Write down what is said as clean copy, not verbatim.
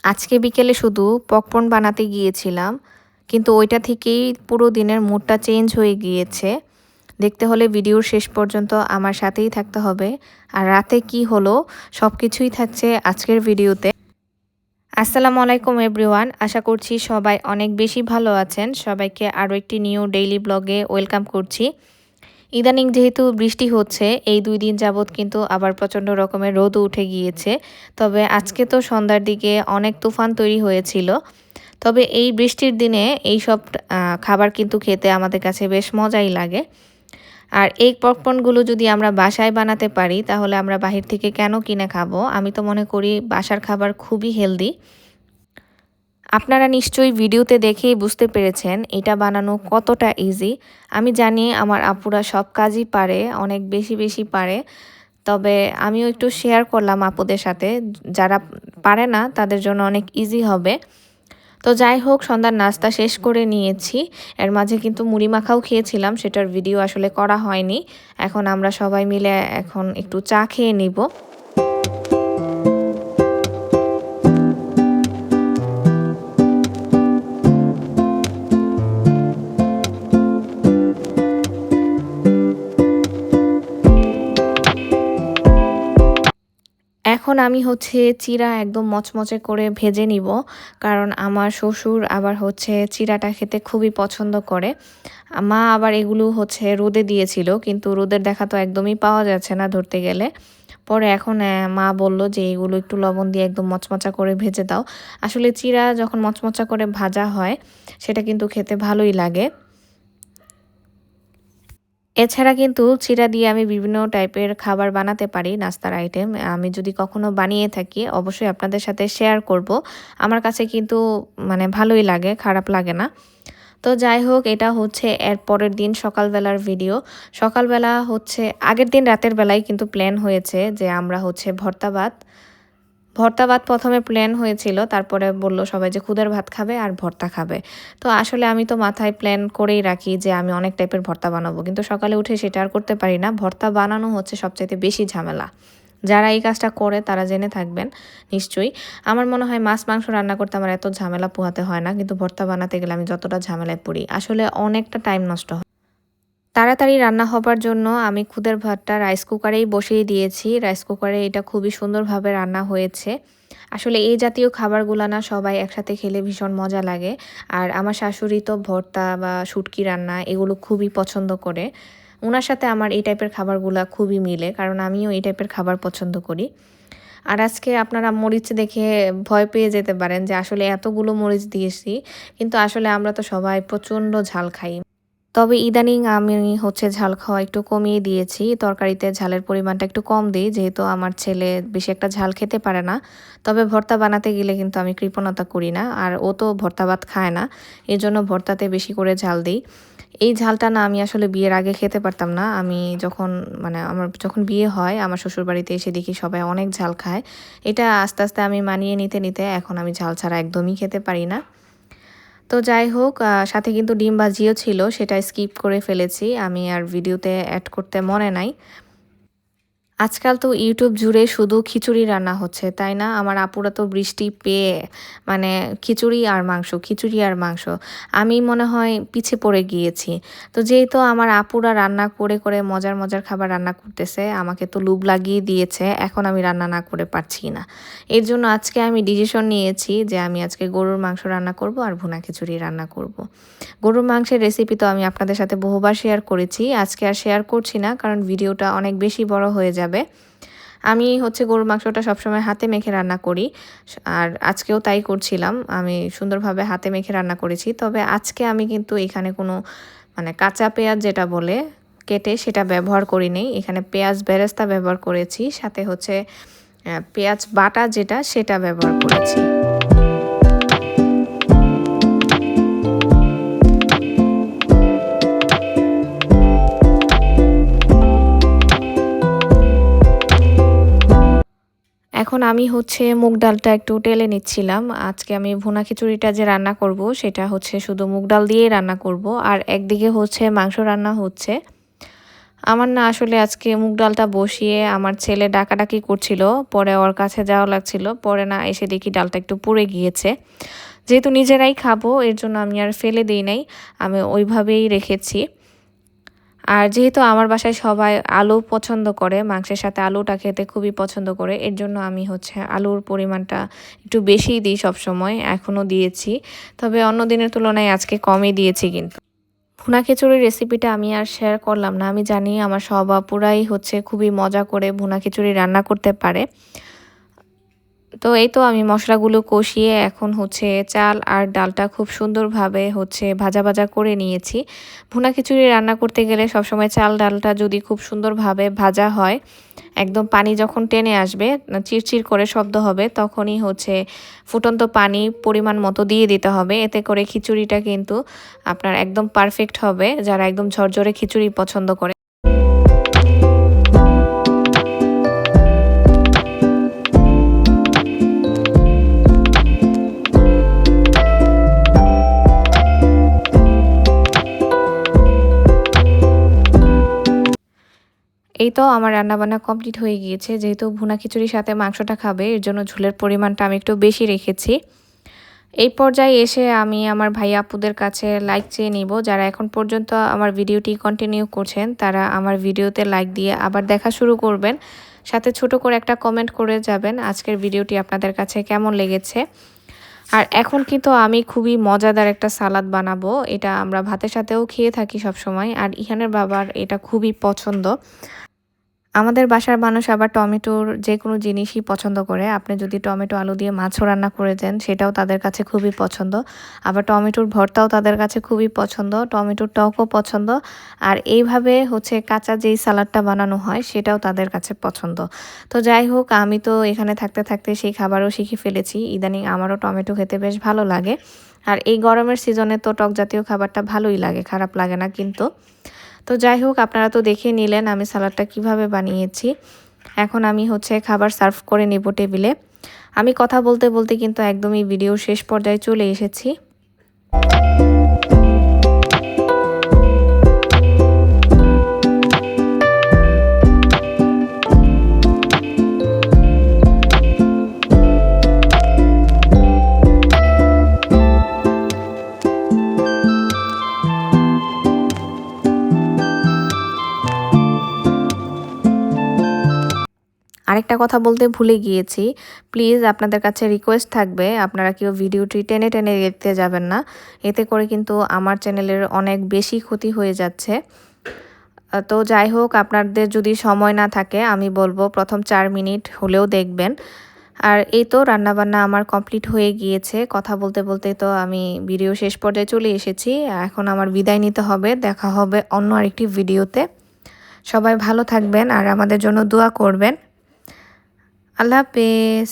আজকে বিকেলে শুধু পপকর্ন বানাতে গিয়েছিলাম, কিন্তু ওইটা থেকেই পুরো দিনের মুডটা চেঞ্জ হয়ে গিয়েছে। দেখতে হলে ভিডিওর শেষ পর্যন্ত আমার সাথেই থাকতে হবে। আর রাতে কি হলো সব কিছুই থাকছে আজকের ভিডিওতে। আসসালামু আলাইকুম এভরিওয়ান, আশা করছি সবাই অনেক বেশি ভালো আছেন। সবাইকে আরও একটি নিউ ডেইলি ব্লগে ওয়েলকাম করছি। ইদানিং যেহেতু বৃষ্টি হচ্ছে, এই 2 দিন যাবৎ কিন্তু আবার প্রচণ্ড রকমের রোদও উঠে গিয়েছে। তবে আজকে তো সন্ধ্যার দিকে অনেক তুফান তৈরি হয়েছিল। তবে এই বৃষ্টির দিনে এইসব খাবার কিন্তু খেতে আমাদের কাছে বেশ মজাই লাগে। আর এই পপকর্নগুলো যদি আমরা বাসায় বানাতে পারি তাহলে আমরা বাহির থেকে কেন কিনে খাবো? আমি তো মনে করি বাসার খাবার খুবই হেলদি। আপনারা নিশ্চয়ই ভিডিওতে দেখেই বুঝতে পেরেছেন এটা বানানো কতটা ইজি। আমি জানি আমার আপুরা সব কাজই পারে, অনেক বেশি বেশি পারে। তবে আমিও একটু শেয়ার করলাম আপুদের সাথে, যারা পারে না তাদের জন্য অনেক ইজি হবে। তো যাই হোক, সন্ধ্যার নাস্তা শেষ করে নিয়েছি। এর মাঝে কিন্তু মুড়ি মাখাও খেয়েছিলাম, সেটার ভিডিও আসলে করা হয়নি। এখন আমরা সবাই মিলে এখন একটু চা খেয়ে নিব। এখন আমি হচ্ছে চিড়া একদম মচমচে করে ভেজে নিব, কারণ আমার শ্বশুর আবার হচ্ছে চিড়াটা খেতে খুবই পছন্দ করে। মা আবার এগুলো হচ্ছে রোদে দিয়েছিল, কিন্তু রোদের দেখা তো একদমই পাওয়া যাচ্ছে না ধরতে গেলে। পরে এখন মা বলল যে এগুলো একটু লবণ দিয়ে একদম মচমচা করে ভেজে দাও। আসলে চিড়া যখন মচমচা করে ভাজা হয় সেটা কিন্তু খেতে ভালোই লাগে। এছাড়া কিন্তু চিড়া দিয়ে আমি বিভিন্ন টাইপের খাবার বানাতে পারি, নাস্তার আইটেম। আমি যদি কখনো বানিয়ে থাকি অবশ্যই আপনাদের সাথে শেয়ার করব। আমার কাছে কিন্তু মানে ভালোই লাগে, খারাপ লাগে না। তো যাই হোক, এটা হচ্ছে এর পরের দিন সকালবেলার ভিডিও। সকালবেলা হচ্ছে আগের দিন রাতের বেলায় কিন্তু প্ল্যান হয়েছে যে আমরা হচ্ছে ভর্তা ভাত প্রথমে প্ল্যান হয়েছিল, তারপরে বলল সবাই যে খুদের ভাত খাবে আর ভর্তা খাবে। তো আসলে আমি তো মাথায় প্ল্যান করেই রাখি যে আমি অনেক টাইপের ভর্তা বানাবো, কিন্তু সকালে উঠে সেটা আর করতে পারি না। ভর্তা বানানো হচ্ছে সবচাইতে বেশি ঝামেলা। যারা এই কাজটা করে তারা জেনে থাকবেন নিশ্চয়ই। আমার মনে হয় মাছ মাংস রান্না করতে আমার এত ঝামেলা পোহাতে হয় না, কিন্তু ভর্তা বানাতে গেলে আমি যতটা ঝামেলায় পড়ি, আসলে অনেকটা টাইম নষ্ট হয়। তাড়াতাড়ি রান্না হবার জন্য আমি খুদের ভাতটা রাইস কুকারেই বসিয়ে দিয়েছি। রাইস কুকারে এটা খুবই সুন্দরভাবে রান্না হয়েছে। আসলে এই জাতীয় খাবারগুলো না সবাই একসাথে খেলে ভীষণ মজা লাগে। আর আমার শাশুড়ি তো ভর্তা বা শুটকি রান্না এগুলো খুবই পছন্দ করে। উনার সাথে আমার এই টাইপের খাবারগুলো খুবই মিলে, কারণ আমিও এই টাইপের খাবার পছন্দ করি। আর আজকে আপনারা মরিচ দেখে ভয় পেয়ে যেতে পারেন যে আসলে এতগুলো মরিচ দিয়েছি, কিন্তু আসলে আমরা তো সবাই প্রচণ্ড ঝাল খাই। তবে ইদানিং আমি হচ্ছে ঝাল খাওয়া একটু কমিয়ে দিয়েছি। তরকারিতে ঝালের পরিমাণটা একটু কম দিই, যেহেতু আমার ছেলে বেশি একটা ঝাল খেতে পারে না। তবে ভর্তা বানাতে গেলে কিন্তু আমি কৃপণতা করি না। আর ও তো ভর্তা ভাত খায় না, এজন্য ভর্তাতে বেশি করে ঝাল দিই। এই ঝালটা না আমি আসলে বিয়ের আগে খেতে পারতাম না। আমি যখন আমার যখন বিয়ে হয় আমার শ্বশুরবাড়িতে এসে দেখি সবাই অনেক ঝাল খায়। এটা আস্তে আস্তে আমি মানিয়ে নিতে নিতে এখন আমি ঝাল ছাড়া একদমই খেতে পারি না। তো যাই হোক, সাথে কিন্তু ডিম ভাজিও ছিল, সেটা স্কিপ করে ফেলেছি। আমি আর ভিডিওতে অ্যাড করতে মনে নাই। আজকাল তো ইউটিউব জুড়ে শুধু খিচুড়ি রান্না হচ্ছে, তাই না? আমার আপুরা তো বৃষ্টি পেয়ে মানে খিচুড়ি আর মাংস, খিচুড়ি আর মাংস। আমি মনে হয় পিছে পড়ে গিয়েছি। তো যেহেতু আমার আপুরা রান্না করে করে মজার মজার খাবার রান্না করতেছে, আমাকে তো লোভ লাগিয়ে দিয়েছে, এখন আমি রান্না না করে পারছি না। এর জন্য আজকে আমি ডিসিশন নিয়েছি যে আমি আজকে গরুর মাংস রান্না করব আর ভুনা খিচুড়ি রান্না করব। গরুর মাংসের রেসিপি তো আমি আপনাদের সাথে বহুবার শেয়ার করেছি, আজকে আর শেয়ার করছি না, কারণ ভিডিওটা অনেক বেশি বড় হয়ে যাবে। আমি হচ্ছে গরুর মাংসটা সবসময় হাতে মেখে রান্না করি, আর আজকেও তাই করছিলাম। আমি সুন্দরভাবে হাতে মেখে রান্না করেছি। তবে আজকে আমি কিন্তু এখানে কোনো কাঁচা পেঁয়াজ যেটা বলে কেটে সেটা ব্যবহার করিনি। এখানে পেঁয়াজ বেরেস্তা ব্যবহার করেছি, সাথে হচ্ছে পেঁয়াজ বাটা যেটা সেটা ব্যবহার করেছি। এখন আমি হচ্ছে মুগ ডালটা একটু টেলে নিচ্ছিলাম। আজকে আমি ভুনা খিচুড়িটা যে রান্না করব সেটা হচ্ছে শুধু মুগ ডাল দিয়েই রান্না করব। আর একদিকে হচ্ছে মাংস রান্না হচ্ছে। আমার না আসলে আজকে মুগ ডালটা বসিয়ে আমার ছেলে ডাকাডাকি করছিল, পরে ওর কাছে যাওয়া লাগছিল, পরে না এসে দেখি ডালটা একটু পুড়ে গিয়েছে। যেহেতু নিজেরাই খাবো এর জন্য আমি আর ফেলে দিই নাই, আমি ওইভাবেই রেখেছি। আর যেহেতু আমার বাসায় সবাই আলু পছন্দ করে, মাংসের সাথে আলুটা খেতে খুবই পছন্দ করে, এর জন্য আমি হচ্ছে আলুর পরিমাণটা একটু বেশিই দিই সবসময়, এখনও দিয়েছি। তবে অন্য দিনের তুলনায় আজকে কমই দিয়েছি কিন্তু। ভুনা খিচুড়ির রেসিপিটা আমি আর শেয়ার করলাম না। আমি জানি আমার সব আপুরাই হচ্ছে খুবই মজা করে ভুনা খিচুড়ি রান্না করতে পারে। তো এই তো আমি মশলাগুলো কষিয়ে এখন হচ্ছে চাল আর ডালটা খুব সুন্দরভাবে হচ্ছে ভাজা ভাজা করে নিয়েছি। ভুনা খিচুড়ি রান্না করতে গেলে সবসময় চাল ডালটা যদি খুব সুন্দরভাবে ভাজা হয়, একদম পানি যখন টেনে আসবে, চিরচির করে শব্দ হবে, তখনই হচ্ছে ফুটন্ত পানি পরিমাণ মতো দিয়ে দিতে হবে। এতে করে খিচুড়িটা কিন্তু আপনার একদম পারফেক্ট হবে, যারা একদম ঝরঝরে খিচুড়ি পছন্দ করে। এই তো আমার রান্নাবান্না কমপ্লিট হয়ে গিয়েছে। যেহেতু ভুনা খিচুড়ির সাথে মাংসটা খাবে, এর জন্য ঝোলের পরিমাণটা আমি একটু বেশি রেখেছি। এই পর্যায়ে এসে আমি আমার ভাই আপুদের কাছে লাইক চেয়ে নিব। যারা এখন পর্যন্ত আমার ভিডিওটি কন্টিনিউ করছেন, তারা আমার ভিডিওতে লাইক দিয়ে আবার দেখা শুরু করবেন। সাথে ছোট করে একটা কমেন্ট করে যাবেন আজকের ভিডিওটি আপনাদের কাছে কেমন লেগেছে। আর এখন কিন্তু আমি খুবই মজাদার একটা সালাদ বানাবো। এটা আমরা ভাতের সাথেও খেয়ে থাকি সবসময়, আর ইহানের বাবার এটা খুবই পছন্দ। আমাদের বাসার মানুষ আবার টমেটোর যেকোনো জিনিসই পছন্দ করে। আপনি যদি টমেটো আলু দিয়ে মাছও রান্না করে দেন, সেটাও তাদের কাছে খুবই পছন্দ। আবার টমেটোর ভর্তাও তাদের কাছে খুবই পছন্দ, টমেটোর টকও পছন্দ। আর এইভাবে হচ্ছে কাঁচা যেই সালাডটা বানানো হয়, সেটাও তাদের কাছে পছন্দ। তো যাই হোক, আমি তো এখানে থাকতে থাকতে সেই খাবারও শিখে ফেলেছি। ইদানিং আমারও টমেটো খেতে বেশ ভালো লাগে। আর এই গরমের সিজনে তো টক জাতীয় খাবারটা ভালোই লাগে, খারাপ লাগে না কিন্তু। তো যাই হোক, আপনারা তো দেখে নিলেন আমি সালাডটা কিভাবে বানিয়েছি। এখন আমি হচ্ছে খাবার সার্ভ করে নেব টেবিলে। আমি কথা বলতে বলতে কিন্তু একদমই ভিডিও শেষ পর্যায়ে চলে এসেছি। আরেকটা কথা বলতে ভুলে গিয়েছি। প্লিজ আপনাদের কাছে রিকোয়েস্ট থাকবে, আপনারা কেউ ভিডিওটি টেনে টেনে দেখতে যাবেন না। এতে করে কিন্তু আমার চ্যানেলের অনেক বেশি ক্ষতি হয়ে যাচ্ছে। তো যাই হোক, আপনাদের যদি সময় না থাকে, আমি বলবো প্রথম 4 মিনিট হলেও দেখবেন। আর এই তো রান্নাবান্না আমার কমপ্লিট হয়ে গিয়েছে। কথা বলতে বলতে তো আমি ভিডিও শেষ পর্যায়ে চলে এসেছি। এখন আমার বিদায় নিতে হবে। দেখা হবে অন্য আরেকটি ভিডিওতে। সবাই ভালো থাকবেন আর আমাদের জন্য দোয়া করবেন। আল্লাহ হাফেজ।